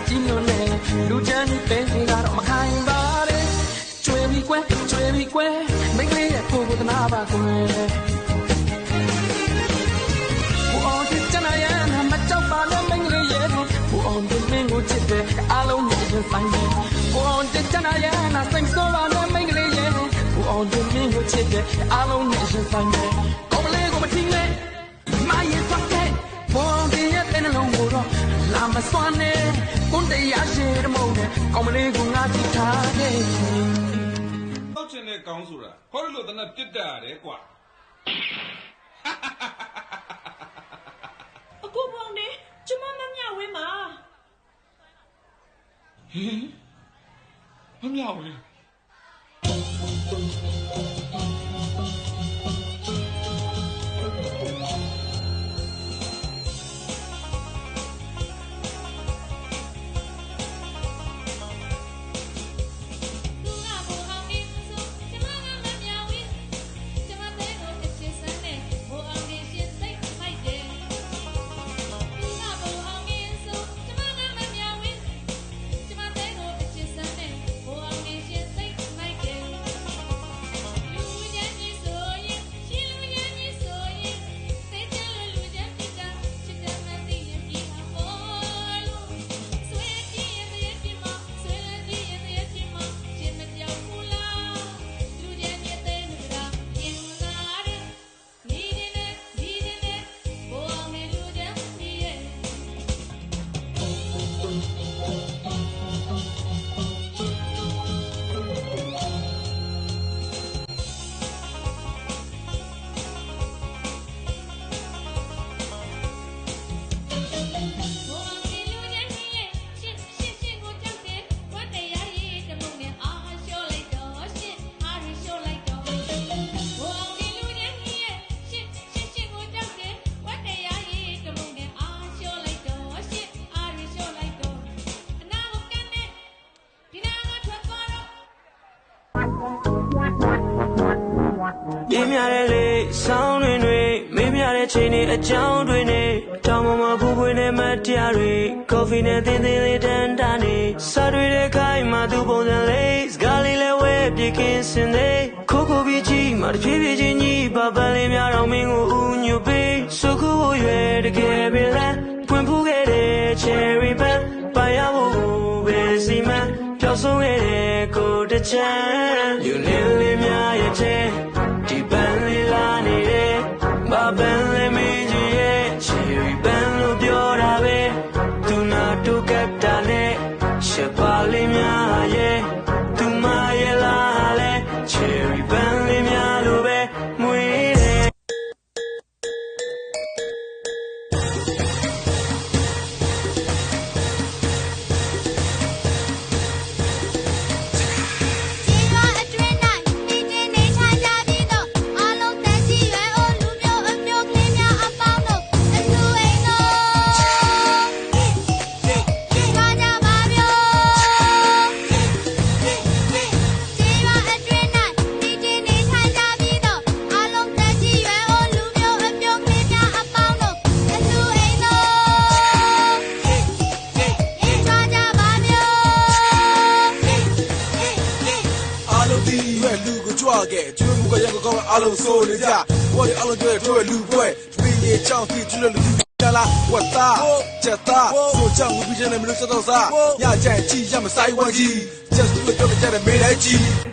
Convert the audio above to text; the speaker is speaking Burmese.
ကြီးညွန့်နေလူချမ်းကြီးပဲနေကတော့မခိုင်ပါနဲ့ကျွေးပြီးကွယ်မိန်းကလေးရဲ့ကိုယ်ကိုသနာပါကွယ်ဘူအောင်ချစ်ချနာရနာမကြောက်ပါနဲ့မိန်းကလေးရဲ့ဘူအောင်ချစ်မင်းကိုချစ်တယ်အားလုံးနဲ့ရင်ဆိုင်တယ်ဘူအောင်ချစ်ချနာရနာစိတ်ဆိုးပါနဲ့မိန်းကလေးရဲ့ဘူအောင်ချစ်မင်းကိုချစ်တယ်အားလုံးနဲ့ရင်ဆိုင်တယ်ကောင်းကလေးကိုမထီးနဲ့မရင်ဖတ်တဲ့ဘူအောင်ချစ်ရဲ့တဲ့နှလုံးကိုတော့လာမစွမ်းနဲ့ကိုယ်တရားရှိတဲ့မုန်းနဲ့ကောင်းကလေးကိုငါကြည့်ထားတယ်တောက်ချင်တဲ့ကောင်းဆိုတာဟောလို့တနက်ပြစ်တာရတယ်ကွာအကူပေါင်းနေကျမမမြဝင်းမှာဟင်မမြဝင်းပြင်းများတဲ့လေဆောင်းတွေမေးမြတဲ့ချိန်တွေအကြောင်းတွေနဲ့တောင်ပေါ်မှာပူပွေနဲ့မတရားတွေကော်ဖီနဲ့သင်းသေးလေးတန်းတာနေစားတွေတဲ့ခိုင်းမှသူပုံစံလေးစကားလေးလဲဝဲပြေကင်းစင်သေးခိုးခိုးပြီးကြီးမှတစ်ဖြည်းဖြည်းချင်းကြီးပပန်းလေးများတော့မင်းကိုဦးညွတ်ပေးစုခုကိုရွယ်တကယ်ပဲလားဖွင့်ဖူးခဲ့တဲ့ cherry pen ပါရဖို့ပဲစီမံပျောက်ဆုံးခဲ့တဲ့ကိုတချမ်းယူနေလေးများရဲ့ချဲဒီပန်းလေးလာနေတယ်ဘာပန်းလေးမင်းကြီးရဲ့ cherry pen လို့ပြောတာပဲသူနာတို့ကပ်တာနဲ့ရှက်ပါလေးများရဲ့သူမရဲ့လားလဲ cherry pen လေးများလို့ပဲမွေးတယ်ကျွေးမှုကရန်ကောင်းအားလုံးစိုးနေကြဘော်ဒီအားလုံးကျွေးထွေးလူပွဲပြည်ရဲ့ချောင်းစီကျွေးလူကြလားဝတ်သားချက်သားဆိုချောင်းမှုပြီးတဲ့မလို့စတော့စားညကြိုင်ကြည့်ရမဆိုင်ဝကြီး just လို့ပြောကြတဲ့မေးလိုက်ကြည့်